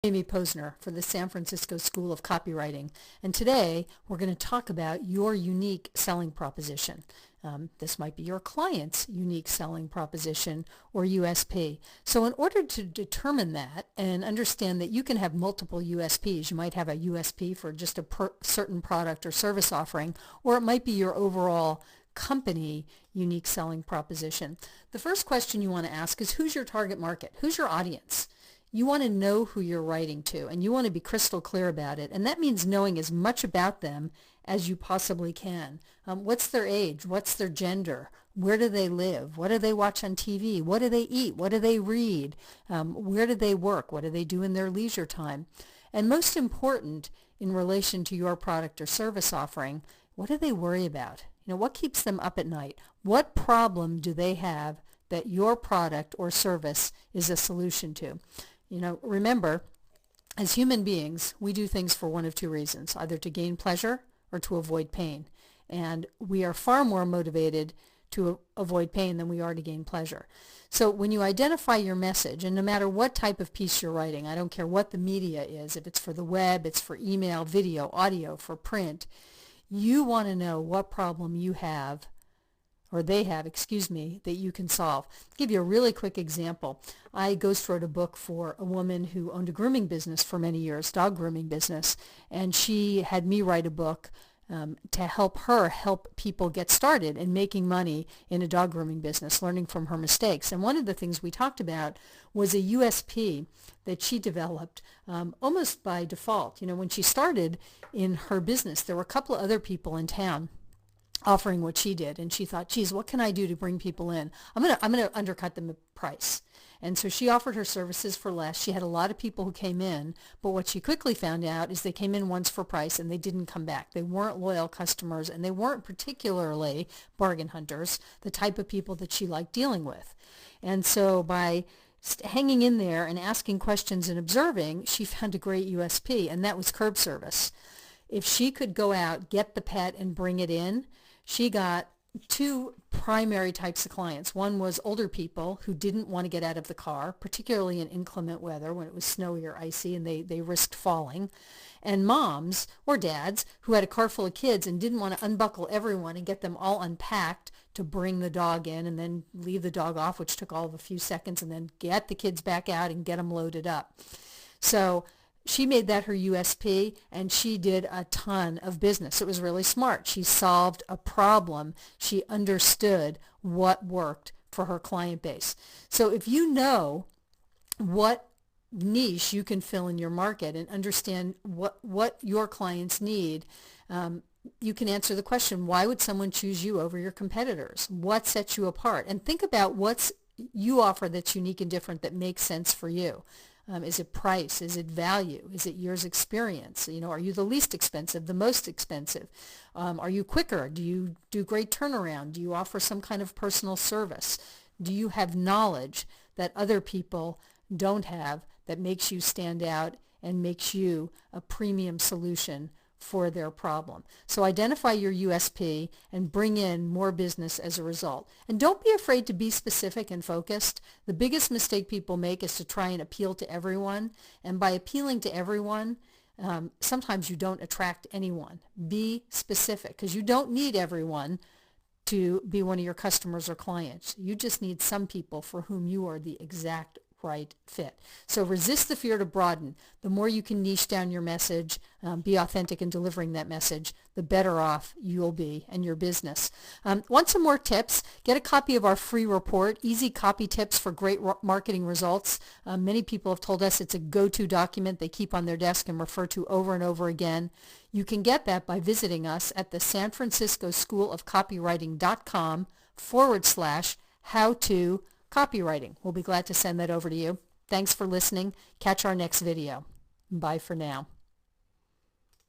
Amy Posner for the San Francisco School of Copywriting, and today we're going to talk about your unique selling proposition. This might be your client's unique selling proposition or USP. So in order to determine that and understand that you can have multiple USPs, you might have a USP for just a certain product or service offering, or it might be your overall company unique selling proposition. The first question you want to ask is, who's your target market? Who's your audience? You want to know who you're writing to, and you want to be crystal clear about it. And that means knowing as much about them as you possibly can. What's their age? What's their gender? Where do they live? What do they watch on TV? What do they eat? What do they read? Where do they work? What do they do in their leisure time? And most important, in relation to your product or service offering, what do they worry about? What keeps them up at night? What problem do they have that your product or service is a solution to? Remember, as human beings, we do things for one of two reasons, either to gain pleasure or to avoid pain. And we are far more motivated to avoid pain than we are to gain pleasure. So when you identify your message, and no matter what type of piece you're writing, I don't care what the media is, if it's for the web, it's for email, video, audio, for print, you want to know what problem you have, or they have, that you can solve. I'll give you a really quick example. I ghostwrote a book for a woman who owned a grooming business for many years, dog grooming business, and she had me write a book to help people get started in making money in a dog grooming business, learning from her mistakes. And one of the things we talked about was a USP that she developed almost by default. When she started in her business, there were a couple of other people in town offering what she did, and she thought, geez, what can I do to bring people in? I'm gonna undercut the price. And so she offered her services for less. She had a lot of people who came in, but what she quickly found out is they came in once for price and they didn't come back. They weren't loyal customers, and they weren't particularly bargain hunters, the type of people that she liked dealing with. And so by hanging in there and asking questions and observing, she found a great USP, and that was curb service. If she could go out, get the pet, and bring it in, she got two primary types of clients. One was older people who didn't want to get out of the car, particularly in inclement weather when it was snowy or icy and they risked falling. And moms or dads who had a car full of kids and didn't want to unbuckle everyone and get them all unpacked to bring the dog in and then leave the dog off, which took all of a few seconds, and then get the kids back out and get them loaded up. So she made that her USP, and she did a ton of business. It was really smart. She solved a problem. She understood what worked for her client base. So if you know what niche you can fill in your market and understand what your clients need, you can answer the question, why would someone choose you over your competitors? What sets you apart? And think about what's you offer that's unique and different that makes sense for you. Is it price? Is it value? Is it years experience? Are you the least expensive, the most expensive? Are you quicker? Do you do great turnaround? Do you offer some kind of personal service? Do you have knowledge that other people don't have that makes you stand out and makes you a premium solution for their problem? So identify your USP and bring in more business as a result. And don't be afraid to be specific and focused. The biggest mistake people make is to try and appeal to everyone. And by appealing to everyone, sometimes you don't attract anyone. Be specific, because you don't need everyone to be one of your customers or clients. You just need some people for whom you are the exact right fit. So resist the fear to broaden. The more you can niche down your message, be authentic in delivering that message, the better off you'll be and your business. Want some more tips? Get a copy of our free report, Easy Copy Tips for Great Marketing Results. Many people have told us it's a go-to document they keep on their desk and refer to over and over again. You can get that by visiting us at the San Francisco School of Copywriting.com/how-to copywriting. We'll be glad to send that over to you. Thanks for listening. Catch our next video. Bye for now.